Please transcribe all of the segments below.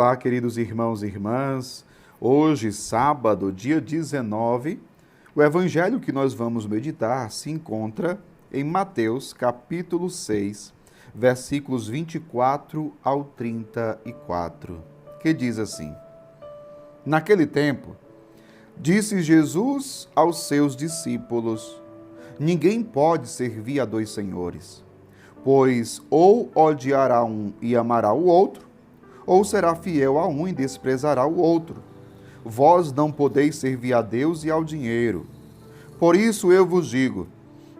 Olá, queridos irmãos e irmãs. Hoje, sábado, dia 19, o evangelho que nós vamos meditar se encontra em Mateus, capítulo 6, versículos 24 ao 34, que diz assim: Naquele tempo, disse Jesus aos seus discípulos: Ninguém pode servir a dois senhores, pois ou odiará um e amará o outro, ou será fiel a um e desprezará o outro. Vós não podeis servir a Deus e ao dinheiro. Por isso eu vos digo,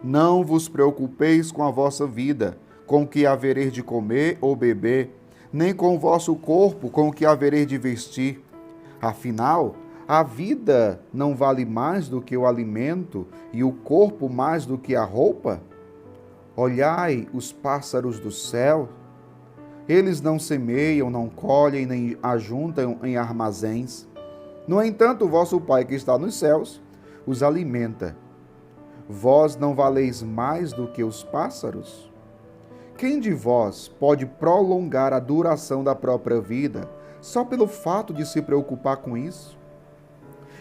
não vos preocupeis com a vossa vida, com o que havereis de comer ou beber, nem com o vosso corpo, com o que havereis de vestir. Afinal, a vida não vale mais do que o alimento e o corpo mais do que a roupa? Olhai os pássaros do céu. Eles não semeiam, não colhem, nem ajuntam em armazéns. No entanto, o vosso Pai que está nos céus os alimenta. Vós não valeis mais do que os pássaros? Quem de vós pode prolongar a duração da própria vida só pelo fato de se preocupar com isso?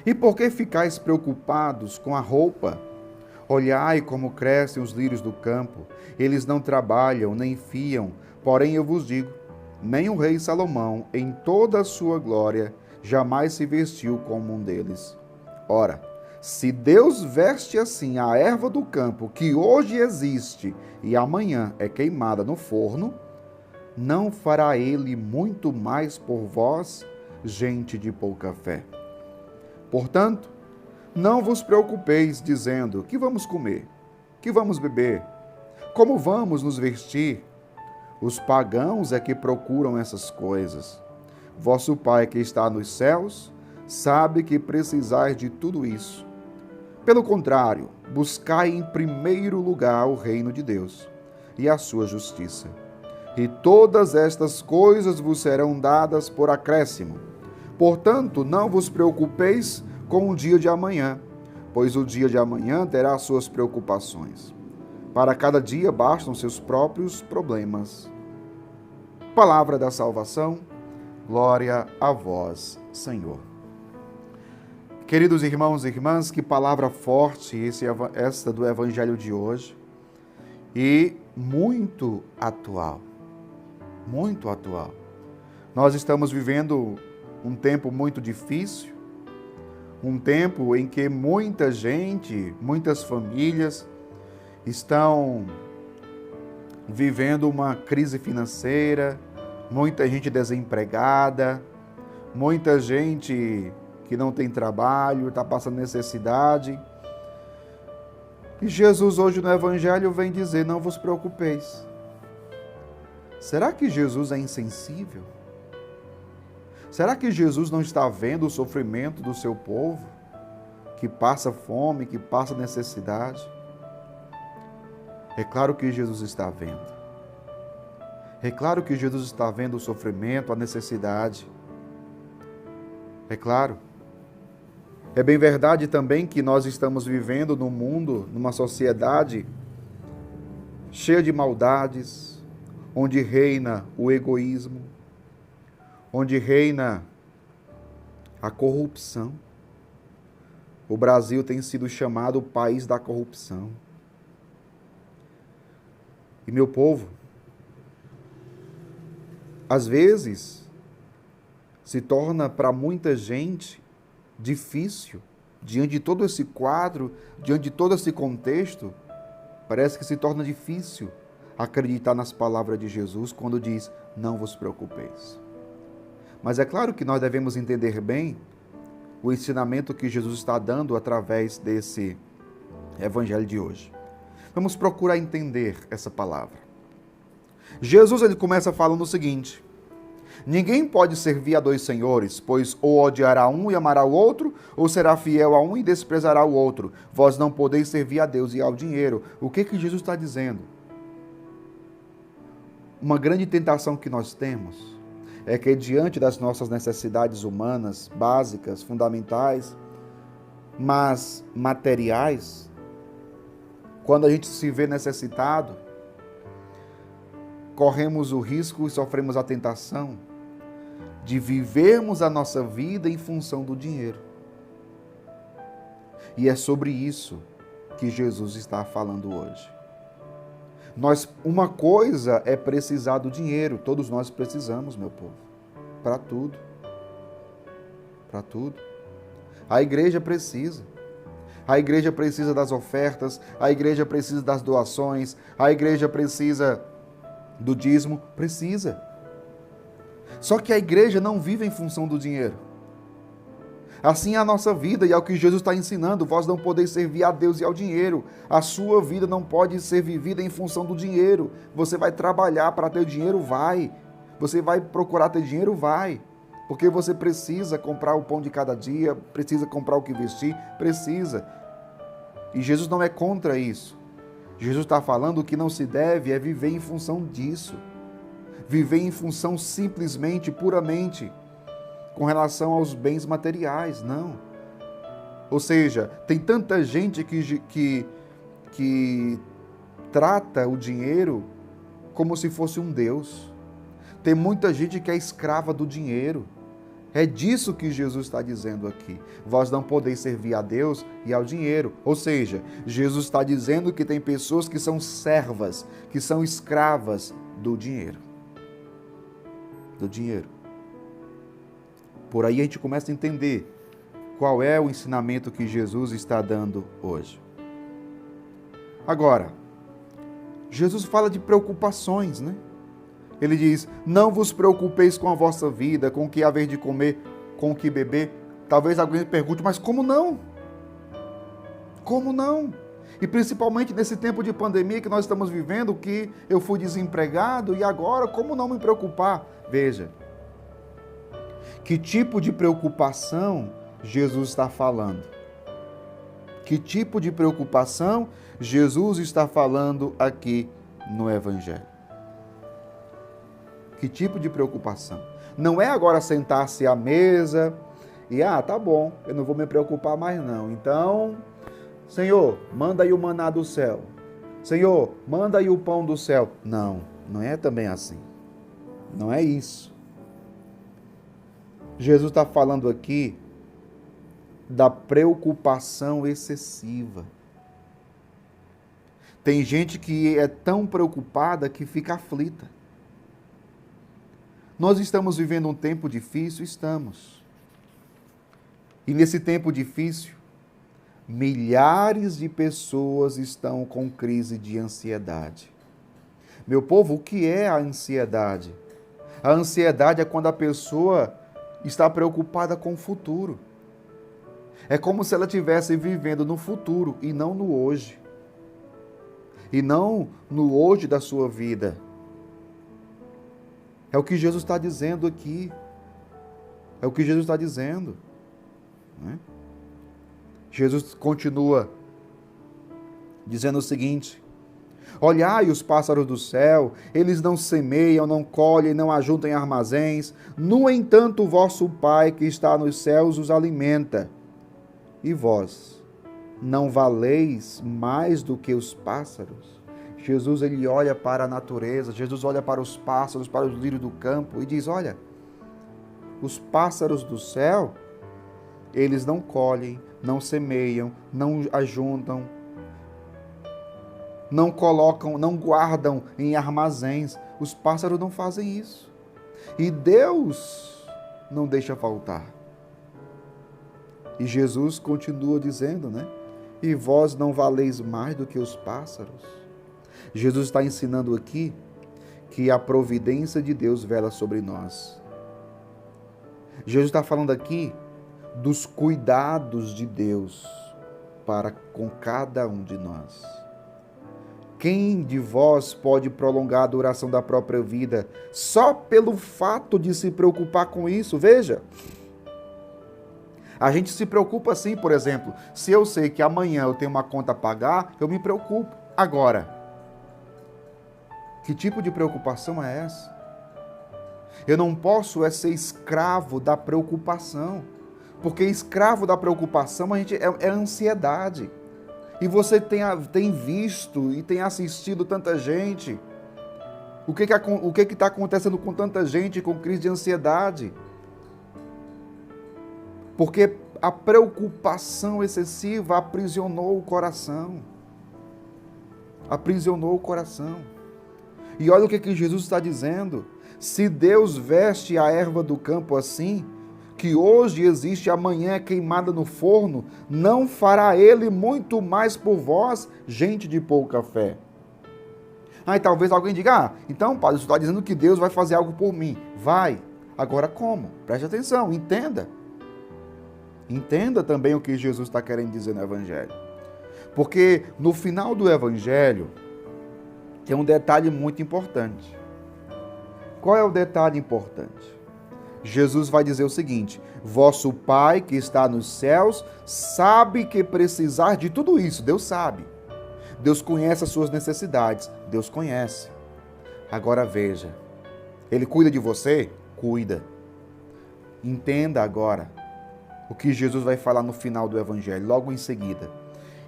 E por que ficais preocupados com a roupa? Olhai como crescem os lírios do campo. Eles não trabalham, nem fiam. Porém, eu vos digo, nem o rei Salomão, em toda a sua glória, jamais se vestiu como um deles. Ora, se Deus veste assim a erva do campo, que hoje existe e amanhã é queimada no forno, não fará ele muito mais por vós, gente de pouca fé? Portanto, não vos preocupeis, dizendo: que vamos comer? Que vamos beber? Como vamos nos vestir? Os pagãos é que procuram essas coisas. Vosso Pai que está nos céus sabe que precisais de tudo isso. Pelo contrário, buscai em primeiro lugar o reino de Deus e a sua justiça. E todas estas coisas vos serão dadas por acréscimo. Portanto, não vos preocupeis com o dia de amanhã, pois o dia de amanhã terá suas preocupações. Para cada dia bastam seus próprios problemas. Palavra da salvação, glória a vós, Senhor. Queridos irmãos e irmãs, que palavra forte esta do Evangelho de hoje, e muito atual, muito atual. Nós estamos vivendo um tempo muito difícil, um tempo em que muita gente, muitas famílias estão vivendo uma crise financeira, muita gente desempregada, muita gente que não tem trabalho, está passando necessidade. E Jesus hoje no Evangelho vem dizer: não vos preocupeis. Será que Jesus é insensível? Será que Jesus não está vendo o sofrimento do seu povo, que passa fome, que passa necessidade? É claro que Jesus está vendo. É claro que Jesus está vendo o sofrimento, a necessidade. É claro. É bem verdade também que nós estamos vivendo num mundo, numa sociedade cheia de maldades, onde reina o egoísmo, onde reina a corrupção. O Brasil tem sido chamado o país da corrupção. E meu povo, às vezes, se torna para muita gente difícil, diante de todo esse quadro, diante de todo esse contexto, parece que se torna difícil acreditar nas palavras de Jesus quando diz: não vos preocupeis. Mas é claro que nós devemos entender bem o ensinamento que Jesus está dando através desse evangelho de hoje. Vamos procurar entender essa palavra. Jesus ele começa falando o seguinte: ninguém pode servir a dois senhores, pois ou odiará um e amará o outro, ou será fiel a um e desprezará o outro. Vós não podeis servir a Deus e ao dinheiro. O que Jesus está dizendo? Uma grande tentação que nós temos é que, diante das nossas necessidades humanas, básicas, fundamentais, mas materiais, quando a gente se vê necessitado, corremos o risco e sofremos a tentação de vivermos a nossa vida em função do dinheiro. E é sobre isso que Jesus está falando hoje. Uma coisa é precisar do dinheiro, todos nós precisamos, meu povo, para tudo. Para tudo. A igreja precisa. A igreja precisa das ofertas, a igreja precisa das doações, a igreja precisa do dízimo, precisa. Só que a igreja não vive em função do dinheiro. Assim é a nossa vida e é o que Jesus está ensinando. Vós não podeis servir a Deus e ao dinheiro. A sua vida não pode ser vivida em função do dinheiro. Você vai trabalhar para ter dinheiro? Vai. Você vai procurar ter dinheiro? Vai. Porque você precisa comprar o pão de cada dia, precisa comprar o que vestir, precisa. E Jesus não é contra isso. Jesus está falando que não se deve é viver em função disso. Viver em função simplesmente, puramente, com relação aos bens materiais, não. Ou seja, tem tanta gente que trata o dinheiro como se fosse um Deus. Tem muita gente que é escrava do dinheiro. É disso que Jesus está dizendo aqui. Vós não podeis servir a Deus e ao dinheiro. Ou seja, Jesus está dizendo que tem pessoas que são servas, que são escravas do dinheiro. Do dinheiro. Por aí a gente começa a entender qual é o ensinamento que Jesus está dando hoje. Agora, Jesus fala de preocupações, né? Ele diz, não vos preocupeis com a vossa vida, com o que haver de comer, com o que beber. Talvez alguém pergunte, mas como não? Como não? E principalmente nesse tempo de pandemia que nós estamos vivendo, que eu fui desempregado e agora, como não me preocupar? Veja, que tipo de preocupação Jesus está falando? Que tipo de preocupação Jesus está falando aqui no Evangelho? Que tipo de preocupação? Não é agora sentar-se à mesa e, tá bom, eu não vou me preocupar mais não. Então, Senhor, manda aí o maná do céu. Senhor, manda aí o pão do céu. Não, não é também assim. Não é isso. Jesus está falando aqui da preocupação excessiva. Tem gente que é tão preocupada que fica aflita. Nós estamos vivendo um tempo difícil? Estamos. E nesse tempo difícil, milhares de pessoas estão com crise de ansiedade. Meu povo, o que é a ansiedade? A ansiedade é quando a pessoa está preocupada com o futuro. É como se ela estivesse vivendo no futuro e não no hoje. E não no hoje da sua vida. É o que Jesus está dizendo aqui. É o que Jesus está dizendo. Né? Jesus continua dizendo o seguinte: olhai os pássaros do céu, eles não semeiam, não colhem, não ajuntam em armazéns. No entanto, o vosso Pai que está nos céus os alimenta. E vós, não valeis mais do que os pássaros? Jesus, ele olha para a natureza, Jesus olha para os pássaros, para os lírios do campo e diz, olha, os pássaros do céu, eles não colhem, não semeiam, não ajuntam, não colocam, não guardam em armazéns. Os pássaros não fazem isso. E Deus não deixa faltar. E Jesus continua dizendo, né? E vós não valeis mais do que os pássaros. Jesus está ensinando aqui que a providência de Deus vela sobre nós. Jesus está falando aqui dos cuidados de Deus para com cada um de nós. Quem de vós pode prolongar a duração da própria vida só pelo fato de se preocupar com isso? Veja, a gente se preocupa assim, por exemplo, se eu sei que amanhã eu tenho uma conta a pagar, eu me preocupo. Agora, que tipo de preocupação é essa? Eu não posso ser escravo da preocupação, porque escravo da preocupação é ansiedade. E você tem visto e tem assistido tanta gente. O que está acontecendo com tanta gente com crise de ansiedade? Porque a preocupação excessiva aprisionou o coração. Aprisionou o coração. E olha o que Jesus está dizendo. Se Deus veste a erva do campo assim, que hoje existe, amanhã é queimada no forno, não fará Ele muito mais por vós, gente de pouca fé. E talvez alguém diga, então, Padre, você está dizendo que Deus vai fazer algo por mim. Vai. Agora como? Preste atenção, entenda. Entenda também o que Jesus está querendo dizer no Evangelho. Porque no final do Evangelho tem um detalhe muito importante. Qual é o detalhe importante? Jesus vai dizer o seguinte: vosso Pai que está nos céus sabe que precisar de tudo isso. Deus sabe. Deus conhece as suas necessidades. Deus conhece. Agora veja. Ele cuida de você? Cuida. Entenda agora o que Jesus vai falar no final do Evangelho, logo em seguida.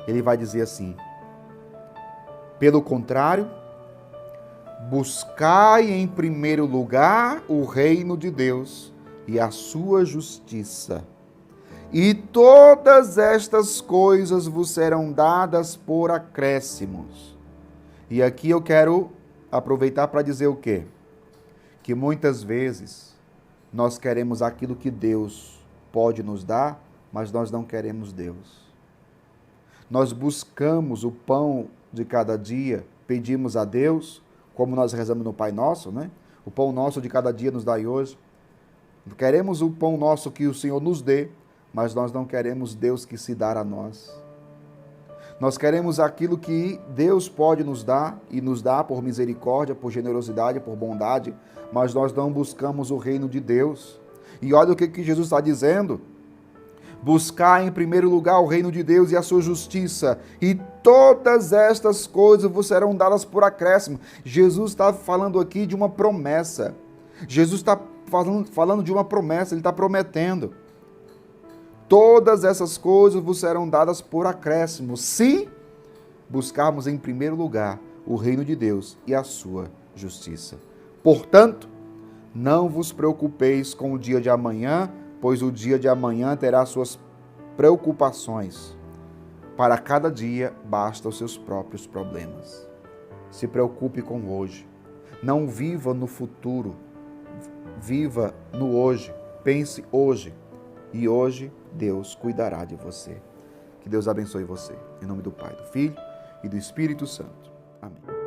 Ele vai dizer assim: pelo contrário, buscai em primeiro lugar o reino de Deus e a sua justiça, e todas estas coisas vos serão dadas por acréscimos. E aqui eu quero aproveitar para dizer o quê? Que muitas vezes nós queremos aquilo que Deus pode nos dar, mas nós não queremos Deus. Nós buscamos o pão de cada dia, pedimos a Deus, como nós rezamos no Pai Nosso, né? O pão nosso de cada dia nos dai hoje. Queremos o pão nosso que o Senhor nos dê, mas nós não queremos Deus que se dar a nós. Nós queremos aquilo que Deus pode nos dar, e nos dá por misericórdia, por generosidade, por bondade, mas nós não buscamos o reino de Deus. E olha o que Jesus está dizendo: buscar em primeiro lugar o reino de Deus e a sua justiça, e todas estas coisas vos serão dadas por acréscimo. Jesus está falando aqui de uma promessa. Jesus está falando de uma promessa, ele está prometendo. Todas essas coisas vos serão dadas por acréscimo, se buscarmos em primeiro lugar o reino de Deus e a sua justiça. Portanto, não vos preocupeis com o dia de amanhã, pois o dia de amanhã terá suas preocupações. Para cada dia basta os seus próprios problemas. Se preocupe com hoje. Não viva no futuro. Viva no hoje. Pense hoje. E hoje Deus cuidará de você. Que Deus abençoe você. Em nome do Pai, do Filho e do Espírito Santo. Amém.